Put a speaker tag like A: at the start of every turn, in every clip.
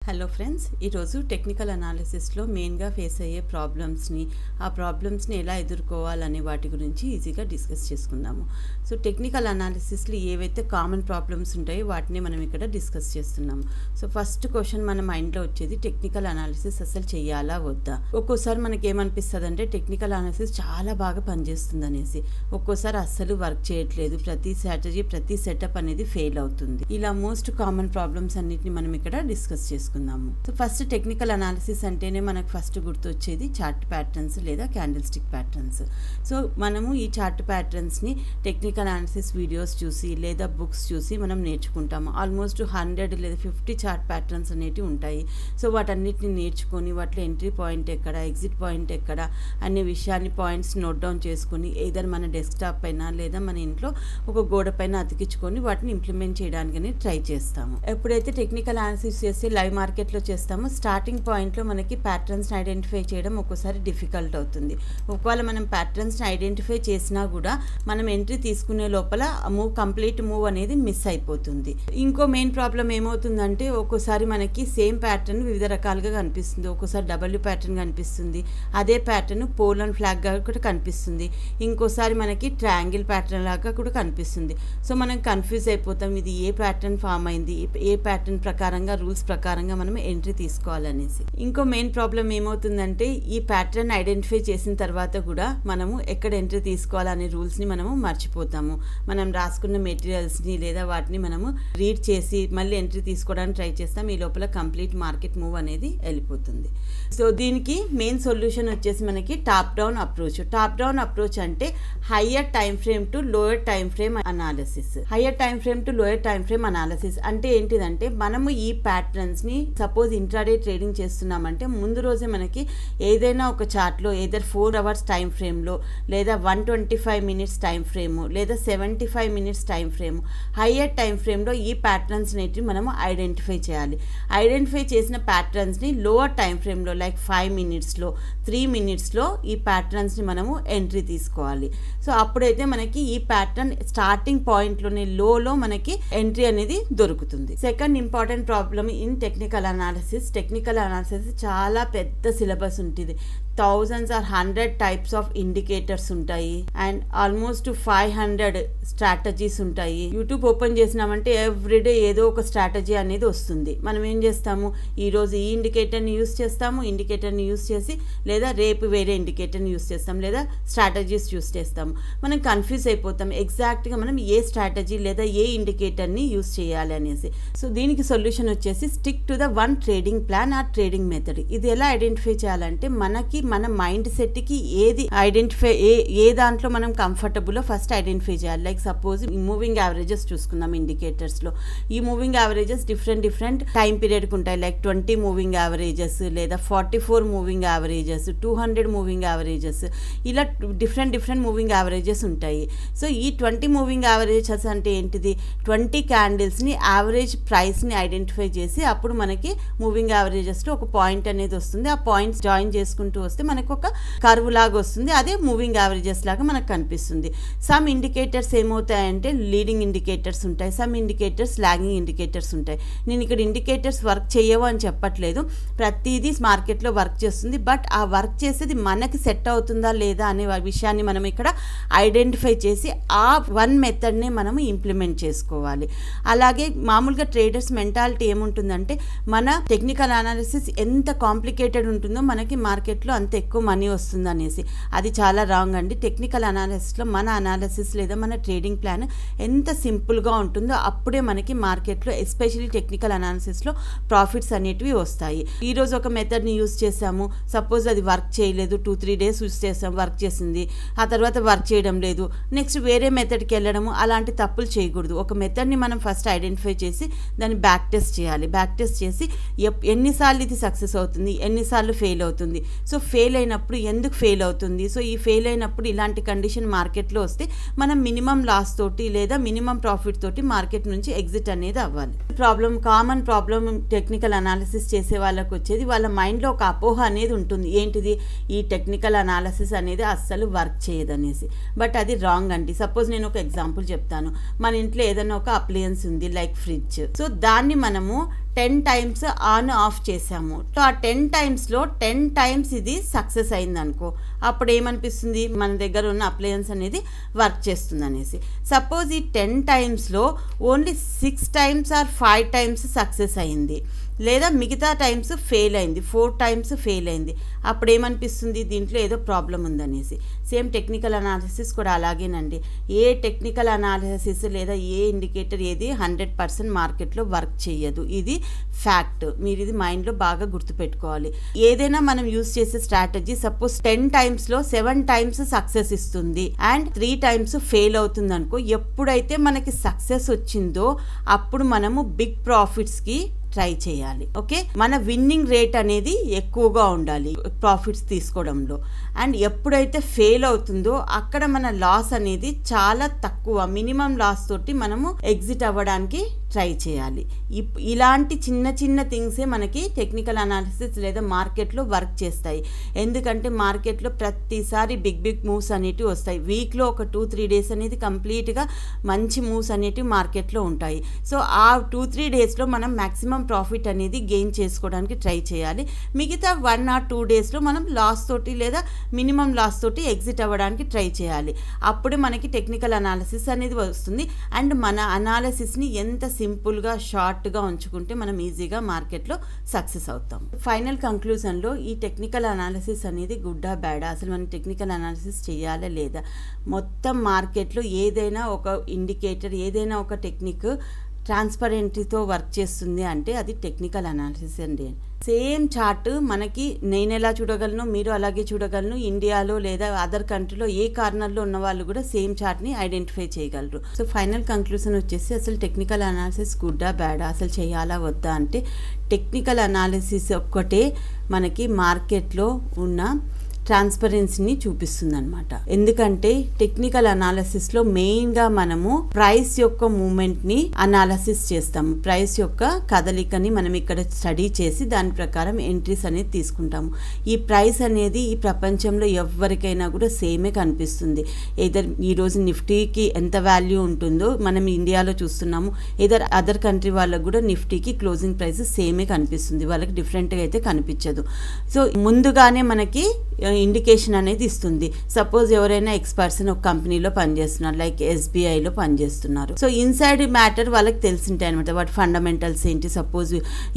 A: Hello friends, ఈరోజు technical అనాలిసిస్లో మెయిన్గా face అయ్యే ప్రాబ్లమ్స్ని, ఆ ప్రాబ్లమ్స్ని ఎలా ఎదుర్కోవాలనే వాటి గురించి ఈజీగా డిస్కస్ చేసుకుందాము. సో టెక్నికల్ అనాలిసిస్లో ఏవైతే కామన్ ప్రాబ్లమ్స్ ఉంటాయో వాటిని మనం ఇక్కడ డిస్కస్ చేస్తున్నాము. సో ఫస్ట్ క్వశ్చన్ మన మైండ్లో వచ్చేది, టెక్నికల్ అనాలిసిస్ అసలు చేయాలా వద్దా? ఒక్కోసారి మనకి ఏమనిపిస్తుంది అంటే టెక్నికల్ అనాలిసిస్ చాలా బాగా పనిచేస్తుంది అనేసి, ఒక్కోసారి అస్సలు వర్క్ చేయట్లేదు, ప్రతి స్ట్రాటజీ ప్రతి సెటప్ అనేది ఫెయిల్ అవుతుంది. ఇలా మోస్ట్ కామన్ ప్రాబ్లమ్స్ అన్నిటిని మనం ఇక్కడ డిస్కస్ చేసుకుందాము. సో ఫస్ట్ టెక్నికల్ అనాలిసిస్ అంటేనే మనకు ఫస్ట్ గుర్తొచ్చేది చార్ట్ ప్యాటర్న్స్ లేదా క్యాండిల్ స్టిక్ ప్యాటర్న్స్. సో మనము ఈ చార్ట్ ప్యాటర్న్స్ని టెక్నికల్ అనాలిసిస్ వీడియోస్ చూసి లేదా బుక్స్ చూసి మనం నేర్చుకుంటాము. ఆల్మోస్ట్ 100 లేదా 50 చార్ట్ ప్యాటర్న్స్ అనేవి ఉంటాయి. సో వాటన్నిటిని నేర్చుకొని వాటిలో ఎంట్రీ పాయింట్ ఎక్కడ, ఎగ్జిట్ పాయింట్ ఎక్కడ అనే విషయాన్ని పాయింట్స్ నోట్ డౌన్ చేసుకొని ఏదైనా మన డెస్క్టాప్ పైన లేదా మన ఇంట్లో ఒక గోడ పైన అతికించుకొని వాటిని ఇంప్లిమెంట్ చేయడానికి ట్రై చేస్తాము. ఎప్పుడైతే టెక్నికల్ అనాలిసిస్ చేసి లైవ్ మార్కెట్లో చేస్తామో స్టార్టింగ్ పాయింట్లో మనకి ప్యాటర్న్స్ని ఐడెంటిఫై చేయడం ఒక్కోసారి డిఫికల్ట్ అవుతుంది. ఒకవేళ మనం ప్యాటర్న్స్ని ఐడెంటిఫై చేసినా కూడా మనం ఎంట్రీ తీసుకునే లోపల కంప్లీట్ మూవ్ అనేది మిస్ అయిపోతుంది. ఇంకో మెయిన్ ప్రాబ్లం ఏమవుతుందంటే ఒక్కోసారి మనకి సేమ్ ప్యాటర్న్ వివిధ రకాలుగా కనిపిస్తుంది. ఒక్కోసారి డబ్ల్యూ ప్యాటర్న్ కనిపిస్తుంది, అదే ప్యాటర్న్ పోల్ అండ్ ఫ్లాగ్గా కూడా కనిపిస్తుంది. ఇంకోసారి మనకి ట్రయాంగిల్ ప్యాటర్న్ లాగా కూడా కనిపిస్తుంది. సో మనం కన్ఫ్యూజ్ అయిపోతాం, ఇది ఏ ప్యాటర్న్ ఫామ్ అయింది, ఏ ప్యాటర్న్ ప్రకారంగా రూల్స్ ప్రకారంగా మనం ఎంట్రీ తీసుకోవాలనేసి. ఇంకో మెయిన్ ప్రాబ్లం ఏమవుతుందంటే ఈ ప్యాటర్న్ ఐడెంటిఫై చేసిన తర్వాత కూడా మనము ఎక్కడ ఎంట్రీ తీసుకోవాలనే రూల్స్ని మనము మర్చిపోతాము. మనం రాసుకున్న మెటీరియల్స్ని లేదా వాటిని మనము రీడ్ చేసి మళ్ళీ ఎంట్రీ తీసుకోవడానికి ట్రై చేస్తాం. ఈ లోపల కంప్లీట్ మార్కెట్ మూవ్ అనేది వెళ్ళిపోతుంది. సో దీనికి మెయిన్ సొల్యూషన్ వచ్చేసి మనకి top down approach. Top down approach అంటే higher time frame to lower time frame analysis. Higher time frame to lower time frame analysis అంటే ఏంటిదంటే మనము ఈ ప్యాటర్న్స్ని సపోజ్ ఇంట్రాడే ట్రేడింగ్ చేస్తున్నామంటే ముందు రోజే మనకి ఏదైనా ఒక చార్ట్లో ఏదర్ 4 అవర్స్ టైం ఫ్రేమ్లో లేదా 125 మినిట్స్ టైం ఫ్రేము లేదా 75 minutes time frame higher time ఫ్రేమ్లో ఈ ప్యాటర్న్స్ అనేటివి మనము ఐడెంటిఫై చేయాలి. ఐడెంటిఫై చేసిన ప్యాటర్న్స్ని లోవర్ టైం ఫ్రేమ్లో లైక్ 5 మినిట్స్లో 3 మినిట్స్లో ఈ ప్యాటర్న్స్ని మనము ఎంట్రీ తీసుకోవాలి. సో అప్పుడైతే మనకి ఈ ప్యాటర్న్ స్టార్టింగ్ పాయింట్లోనే లోలో మనకి ఎంట్రీ అనేది దొరుకుతుంది. Second important problem in technical analysis. Technical analysis చాలా పెద్ద సిలబస్ ఉంటుంది. Thousands or 100 types of indicators ఉంటాయి అండ్ ఆల్మోస్ట్ 500 స్ట్రాటజీస్ ఉంటాయి. యూట్యూబ్ ఓపెన్ చేసినామంటే ఎవ్రీడే ఏదో ఒక స్ట్రాటజీ అనేది వస్తుంది. మనం ఏం చేస్తాము, ఈరోజు ఈ ఇండికేటర్ని యూస్ చేస్తాము, ఇండికేటర్ని యూస్ చేసి లేదా రేపు వేరే ఇండికేటర్ని యూస్ చేస్తాం లేదా స్ట్రాటజీస్ యూస్ చేస్తాము. మనం కన్ఫ్యూజ్ అయిపోతాం ఎగ్జాక్ట్గా మనం ఏ స్ట్రాటజీ లేదా ఏ ఇండికేటర్ని యూస్ చేయాలి అనేసి. సో దీనికి సొల్యూషన్ వచ్చేసి stick to the one trading plan or trading method. ఇది ఎలా ఐడెంటిఫై చేయాలంటే మనకి మన మైండ్ సెట్కి ఏది ఐడెంటిఫై ఏ దాంట్లో మనం కంఫర్టబుల్లో ఫస్ట్ ఐడెంటిఫై చేయాలి. లైక్ సపోజ్ మూవింగ్ యావరేజెస్ చూసుకుందాం. ఇండికేటర్స్లో ఈ మూవింగ్ యావరేజెస్ డిఫరెంట్ టైం పీరియడ్కి ఉంటాయి. లైక్ 20 మూవింగ్ యావరేజెస్ లేదా 44 మూవింగ్ యావరేజెస్, 200 మూవింగ్ యావరేజెస్, ఇలా డిఫరెంట్ మూవింగ్ యావరేజెస్ ఉంటాయి. సో ఈ 20 మూవింగ్ యావరేజెస్ అంటే ఏంటిది, 20 క్యాండిల్స్ని యావరేజ్ ప్రైస్ని ఐడెంటిఫై చేసి అప్పుడు మనకి మూవింగ్ యావరేజెస్లో ఒక పాయింట్ అనేది వస్తుంది. ఆ పాయింట్స్ జాయిన్ చేసుకుంటూ వస్తే మనకు ఒక కర్వ్ లాగా వస్తుంది. అదే మూవింగ్ యావరేజెస్ లాగా మనకు కనిపిస్తుంది. సమ్ ఇండికేటర్స్ ఏమవుతాయంటే లీడింగ్ ఇండికేటర్స్ ఉంటాయి, సమ్ ఇండికేటర్స్ లాగింగ్ ఇండికేటర్స్ ఉంటాయి. నేను ఇక్కడ ఇండికేటర్స్ వర్క్ చేయవు అని చెప్పట్లేదు, ప్రతిదీ మార్కెట్లో వర్క్ చేస్తుంది. బట్ ఆ వర్క్ చేసేది మనకి సెట్ అవుతుందా లేదా అనే విషయాన్ని మనం ఇక్కడ ఐడెంటిఫై చేసి ఆ వన్ మెథడ్నే మనము ఇంప్లిమెంట్ చేసుకోవాలి. అలాగే మామూలుగా ట్రేడర్స్ మెంటాలిటీ ఏముంటుందంటే మన టెక్నికల్ అనాలిసిస్ ఎంత కాంప్లికేటెడ్ ఉంటుందో మనకి మార్కెట్లో అంత ఎక్కువ మనీ వస్తుంది అనేసి. అది చాలా రాంగ్ అండి. టెక్నికల్ అనాలిసిస్లో మన అనాలిసిస్ లేదా మన ట్రేడింగ్ ప్లాన్ ఎంత సింపుల్గా ఉంటుందో అప్పుడే మనకి మార్కెట్లో ఎస్పెషల్లీ టెక్నికల్ అనాలిసిస్లో ప్రాఫిట్స్ అనేటివి వస్తాయి. ఈరోజు ఒక మెథడ్ని యూస్ చేసాము, సపోజ్ అది వర్క్ చేయలేదు, 2-3 డేస్ యూస్ చేసాం, వర్క్ చేసింది, ఆ తర్వాత వర్క్ చేయడం లేదు, నెక్స్ట్ వేరే మెథడ్కి వెళ్ళడము, అలాంటి తప్పులు చేయకూడదు. ఒక మెథడ్ని మనం ఫస్ట్ ఐడెంటిఫై చేసి దాన్ని బ్యాక్ టెస్ట్ చేయాలి. బ్యాక్ టెస్ట్ చేసి ఎన్నిసార్లు ఇది సక్సెస్ అవుతుంది, ఎన్నిసార్లు ఫెయిల్ అవుతుంది, సో ఫెయిల్ అయినప్పుడు ఎందుకు ఫెయిల్ అవుతుంది, సో ఈ ఫెయిల్ అయినప్పుడు ఇలాంటి కండిషన్ మార్కెట్లో వస్తే మనం మినిమం లాస్ తోటి లేదా మినిమం ప్రాఫిట్ తోటి మార్కెట్ నుంచి ఎగ్జిట్ అనేది అవ్వాలి. కామన్ ప్రాబ్లం టెక్నికల్ అనాలిసిస్ చేసే వాళ్ళకి వచ్చేది వాళ్ళ మైండ్లో ఒక అపోహ అనేది ఉంటుంది. ఏంటిది, ఈ టెక్నికల్ అనాలిసిస్ అనేది అస్సలు వర్క్ చేయదనేసి. బట్ అది రాంగ్ అండి. సపోజ్ నేను ఒక ఎగ్జాంపుల్ చెప్తాను. మన ఇంట్లో ఏదైనా ఒక అప్లయన్స్ ఉంది లైక్ ఫ్రిడ్జ్. సో దాన్ని మనము 10 టైమ్స్ ఆన్ ఆఫ్ చేసాము. సో ఆ 10 టైమ్స్లో 10 టైమ్స్ ఇది సక్సెస్ అయింది అనుకో, అప్పుడు ఏమనిపిస్తుంది, మన దగ్గర ఉన్న అప్లయన్స్ అనేది వర్క్ చేస్తుంది అనేసి. సపోజ్ ఈ 10 టైమ్స్లో only 6 times or 5 times success అయింది, లేదా మిగతా టైమ్స్ ఫెయిల్ అయింది, 4 టైమ్స్ ఫెయిల్ అయింది, అప్పుడు ఏమనిపిస్తుంది, దీంట్లో ఏదో ప్రాబ్లం ఉందనేసి. సేమ్ టెక్నికల్ అనాలిసిస్ కూడా అలాగేనండి. ఏ టెక్నికల్ అనాలిసిస్ లేదా ఏ ఇండికేటర్ ఏది 100% మార్కెట్లో వర్క్ చేయదు, ఇది ఫ్యాక్ట్. మీరు ఇది మైండ్లో బాగా గుర్తుపెట్టుకోవాలి. ఏదైనా మనం యూజ్ చేసే స్ట్రాటజీ సపోజ్ 10 టైమ్స్లో 7 టైమ్స్ సక్సెస్ ఇస్తుంది అండ్ 3 టైమ్స్ ఫెయిల్ అవుతుంది అనుకో, ఎప్పుడైతే మనకి సక్సెస్ వచ్చిందో అప్పుడు మనము బిగ్ ప్రాఫిట్స్కి ట్రై చేయాలి. ఓకే, మన విన్నింగ్ రేట్ అనేది ఎక్కువగా ఉండాలి ప్రాఫిట్స్ తీసుకోవడంలో. అండ్ ఎప్పుడైతే ఫెయిల్ అవుతుందో అక్కడ మన లాస్ అనేది చాలా తక్కువ, మినిమం లాస్ తోటి మనము ఎగ్జిట్ అవ్వడానికి ట్రై చేయాలి. ఇలాంటి చిన్న చిన్న థింగ్సే మనకి టెక్నికల్ అనాలిసిస్ లేదా మార్కెట్లో వర్క్ చేస్తాయి. ఎందుకంటే మార్కెట్లో ప్రతిసారి బిగ్ మూవ్స్ అనేటివి వస్తాయి. వీక్లో ఒక 2-3 డేస్ అనేది కంప్లీట్గా మంచి మూవ్స్ అనేటివి మార్కెట్లో ఉంటాయి. సో ఆ 2-3 డేస్లో మనం మ్యాక్సిమం ప్రాఫిట్ అనేది గెయిన్ చేసుకోవడానికి ట్రై చేయాలి. మిగతా 1 or 2 డేస్లో మనం లాస్ తోటి లేదా మినిమం లాస్ తోటి ఎగ్జిట్ అవ్వడానికి ట్రై చేయాలి. అప్పుడే మనకి టెక్నికల్ అనాలిసిస్ అనేది వస్తుంది. అండ్ మన అనాలిసిస్ని ఎంత సింపుల్గా షార్ట్గా ఉంచుకుంటే మనం ఈజీగా మార్కెట్లో సక్సెస్ అవుతాం. ఫైనల్ కంక్లూజన్లో ఈ టెక్నికల్ అనాలిసిస్ అనేది గుడ్డా బ్యాడా, అసలు మనం టెక్నికల్ అనాలిసిస్ చేయాలా లేదా, మొత్తం మార్కెట్లో ఏదైనా ఒక ఇండికేటర్ ఏదైనా ఒక టెక్నిక్ ట్రాన్స్పరెంట్తో వర్క్ చేస్తుంది అంటే అది టెక్నికల్ అనాలిసిస్ అండి. సేమ్ చార్ట్ మనకి నేను ఎలా చూడగలను, మీరు అలాగే చూడగలను. ఇండియాలో లేదా అదర్ కంట్రీలో ఏ కార్నర్లో ఉన్న వాళ్ళు కూడా సేమ్ చార్ట్ని ఐడెంటిఫై చేయగలరు. సో ఫైనల్ కంక్లూజన్ వచ్చేసి అసలు టెక్నికల్ అనాలిసిస్ గుడ్డా బ్యాడా, అసలు చేయాలా వద్దా అంటే టెక్నికల్ అనాలిసిస్ ఒక్కటే మనకి మార్కెట్లో ఉన్న ట్రాన్స్పరెన్సీని చూపిస్తుంది అనమాట. ఎందుకంటే టెక్నికల్ అనాలిసిస్లో మెయిన్గా మనము ప్రైస్ యొక్క మూమెంట్ని అనాలిసిస్ చేస్తాము. ప్రైస్ యొక్క కదలికని మనం ఇక్కడ స్టడీ చేసి దాని ప్రకారం ఎంట్రీస్ అనేది తీసుకుంటాము. ఈ ప్రైస్ అనేది ఈ ప్రపంచంలో ఎవరికైనా కూడా సేమే కనిపిస్తుంది. ఏదర్ ఈరోజు నిఫ్టీకి ఎంత వాల్యూ ఉంటుందో మనం ఇండియాలో చూస్తున్నాము, ఏదర్ అదర్ కంట్రీ వాళ్ళకు కూడా నిఫ్టీకి క్లోజింగ్ ప్రైస్ సేమే కనిపిస్తుంది, వాళ్ళకి డిఫరెంట్గా అయితే కనిపించదు. సో ముందుగానే మనకి ఇండికేషన్ అనేది ఇస్తుంది. సపోజ్ ఎవరైనా ఎక్స్పర్ట్స్ ఒక కంపెనీలో పనిచేస్తున్నారు, లైక్ ఎస్బీఐలో పనిచేస్తున్నారు. సో ఇన్సైడ్ మ్యాటర్ వాళ్ళకి తెలిసింటాయి అనమాట, వాటి ఫండమెంటల్స్ ఏంటి. సపోజ్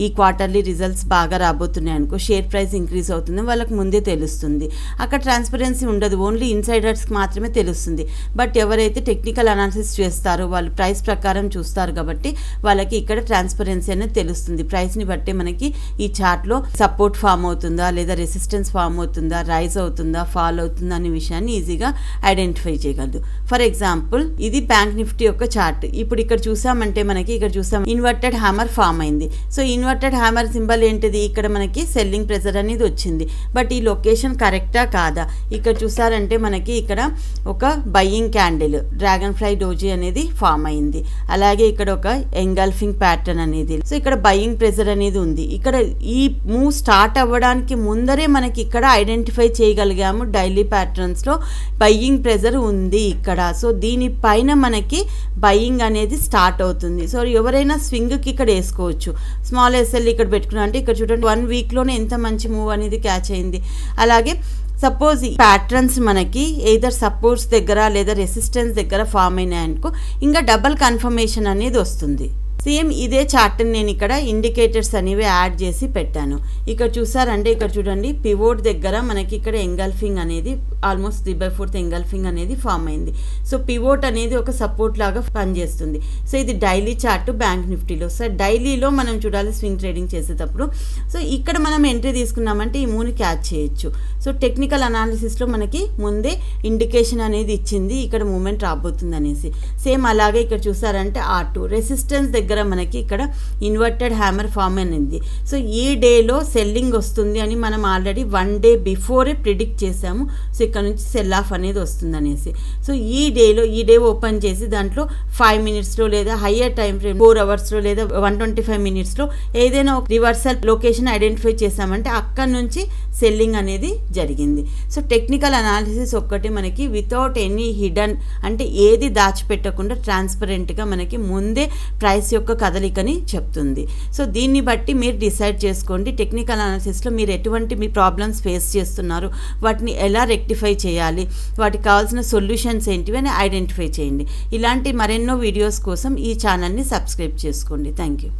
A: ఈ క్వార్టర్లీ రిజల్ట్స్ బాగా రాబోతున్నాయి అనుకో, షేర్ ప్రైస్ ఇంక్రీజ్ అవుతుంది వాళ్ళకి ముందే తెలుస్తుంది. అక్కడ ట్రాన్స్పరెన్సీ ఉండదు, ఓన్లీ ఇన్సైడర్స్కి మాత్రమే తెలుస్తుంది. బట్ ఎవరైతే టెక్నికల్ అనాలిసిస్ చేస్తారో వాళ్ళు ప్రైస్ ప్రకారం చూస్తారు కాబట్టి వాళ్ళకి ఇక్కడ ట్రాన్స్పరెన్సీ అనేది తెలుస్తుంది. ప్రైస్ని బట్టి మనకి ఈ చార్ట్లో సపోర్ట్ ఫామ్ అవుతుందా లేదా రెసిస్టెన్స్ ఫామ్ అవుతుందా, రైజ్ అవుతుందా, ఫాల్ అవుతుందా అనే విషయాన్ని ఈజీగా ఐడెంటిఫై చేయగలదు. ఫర్ ఎగ్జాంపుల్ ఇది బ్యాంక్ నిఫ్టీ యొక్క చార్ట్. ఇప్పుడు ఇక్కడ చూసామంటే మనకి ఇక్కడ చూసాం ఇన్వర్టెడ్ హ్యామర్ ఫామ్ అయింది. సో ఇన్వర్టెడ్ హ్యామర్ సింబల్ ఏంటిది, ఇక్కడ మనకి సెల్లింగ్ ప్రెజర్ అనేది వచ్చింది. బట్ ఈ లొకేషన్ కరెక్టా కాదా, ఇక్కడ చూసారంటే మనకి ఇక్కడ ఒక buying candle dragon fly doji అనేది ఫామ్ అయింది. అలాగే ఇక్కడ ఒక ఎంగల్ఫింగ్ ప్యాటర్న్ అనేది, సో ఇక్కడ బయ్యింగ్ ప్రెజర్ అనేది ఉంది. ఇక్కడ ఈ మూవ్ స్టార్ట్ అవ్వడానికి ముందరే మనకి ఇక్కడ ఐడెంటిఫై చేయగలిగాము డైలీ ప్యాటర్న్స్లో బయ్యింగ్ ప్రెజర్ ఉంది ఇక్కడ. సో దీనిపైన మనకి బయ్యింగ్ అనేది స్టార్ట్ అవుతుంది. సో ఎవరైనా స్వింగ్కి ఇక్కడ వేసుకోవచ్చు. స్మాల్ ఎస్ఎల్ ఇక్కడ పెట్టుకున్నా అంటే ఇక్కడ చూడండి 1 వీక్లోనే ఎంత మంచి మూవ్ అనేది క్యాచ్ అయింది. అలాగే సపోజ్ ఈ ప్యాటర్న్స్ మనకి ఎయిదర్ సపోర్ట్స్ దగ్గర లేదా రెసిస్టెన్స్ దగ్గర ఫామ్ అయినాయనుకో ఇంకా డబల్ కన్ఫర్మేషన్ అనేది వస్తుంది. సేమ్ ఇదే చార్ట్ని నేను ఇక్కడ ఇండికేటర్స్ అనేవి యాడ్ చేసి పెట్టాను. ఇక్కడ చూసారంటే ఇక్కడ చూడండి పివోట్ దగ్గర మనకి ఇక్కడ ఎంగల్ఫింగ్ అనేది ఆల్మోస్ట్ 3/4 ఎంగల్ఫింగ్ అనేది ఫామ్ అయింది. సో పివోట్ అనేది ఒక సపోర్ట్ లాగా పనిచేస్తుంది. సో ఇది డైలీ చార్ట్ బ్యాంక్ నిఫ్టీలో. సో డైలీలో మనం చూడాలి స్వింగ్ ట్రేడింగ్ చేసేటప్పుడు. సో ఇక్కడ మనం ఎంట్రీ తీసుకున్నామంటే ఈ మూవ్ని క్యాచ్ చేయొచ్చు. సో టెక్నికల్ అనాలిసిస్లో మనకి ముందే ఇండికేషన్ అనేది ఇచ్చింది ఇక్కడ మూమెంట్ రాబోతుంది అనేసి. సేమ్ అలాగే ఇక్కడ చూసారంటే R2 రెసిస్టెన్స్ దగ్గర మనకి ఇక్కడ ఇన్వర్టెడ్ హ్యామర్ ఫామ్ అనేది. సో ఈ డేలో సెల్లింగ్ వస్తుంది అని మనం ఆల్రెడీ 1 డే బిఫోరే ప్రిడిక్ట్ చేసాము. సో ఇక్కడ నుంచి సెల్ ఆఫ్ అనేది వస్తుంది అనేసి. సో ఈ డే ఓపెన్ చేసి దాంట్లో 5 మినిట్స్లో లేదా హయ్యర్ టైం ఫ్రేమ్ 4 అవర్స్లో లేదా 125 మినిట్స్లో ఏదైనా ఒక రివర్సల్ లొకేషన్ ఐడెంటిఫై చేసామంటే అక్కడ నుంచి సెల్లింగ్ అనేది జరిగింది. సో టెక్నికల్ అనాలిసిస్ ఒక్కటి మనకి వితౌట్ ఎనీ హిడెన్ అంటే ఏది దాచిపెట్టకుండా ట్రాన్స్పరెంట్గా మనకి ముందే ప్రైస్ యొక్క కదలికని చెప్తుంది. సో దీన్ని బట్టి మీరు డిసైడ్ చేసుకోండి టెక్నికల్ అనాలిసిస్లో మీరు ఎటువంటి మీ ప్రాబ్లమ్స్ ఫేస్ చేస్తున్నారు, వాటిని ఎలా రెక్టిఫై చేయాలి, వాటికి కావాల్సిన సొల్యూషన్స్ ఏంటివి అని ఐడెంటిఫై చేయండి. ఇలాంటి మరెన్నో వీడియోస్ కోసం ఈ ఛానల్ని సబ్స్క్రైబ్ చేసుకోండి. Thank you.